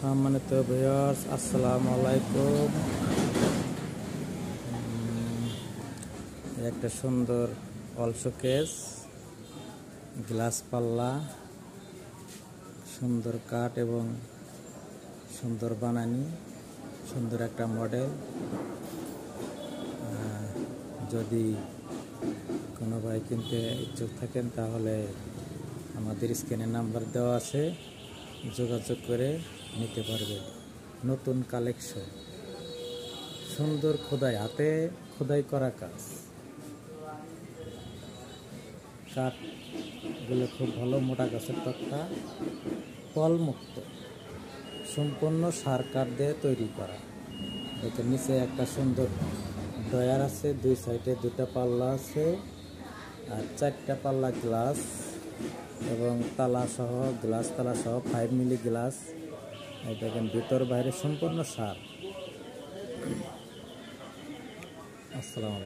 সম্মানিত ভিউয়ার্স, আসসালামু আলাইকুম। একটা সুন্দর ওয়াল শোকেস, গ্লাস পাল্লা, সুন্দর কাঠ এবং সুন্দর বানানি, সুন্দর একটা মডেল। যদি কোনো ভাই কিনতে ইচ্ছুক থাকেন তাহলে আমাদের স্ক্রিনে নাম্বার দেওয়া আছে, যোগাযোগ করে নিতে পারবে। নতুন কালেকশন, সুন্দর খোদাই, হাতে খোদাই করা কাজ, কাঠগুলো খুব ভালো, মোটা গাছের তক্তা, ফলমুক্ত, সম্পূর্ণ সার কাঠ দিয়ে তৈরি করা। এতে নিচে একটা সুন্দর ডয়ার আছে, দুই সাইডে দুটা পাল্লা আছে আর চারটা পাল্লা গ্লাস এবং তালা সহ, গ্লাস তালা সহ 5 মিলি গ্লাস। এই দেখেন ভিতর বাইরে সম্পূর্ণ সার। আসসালামু আলাইকুম।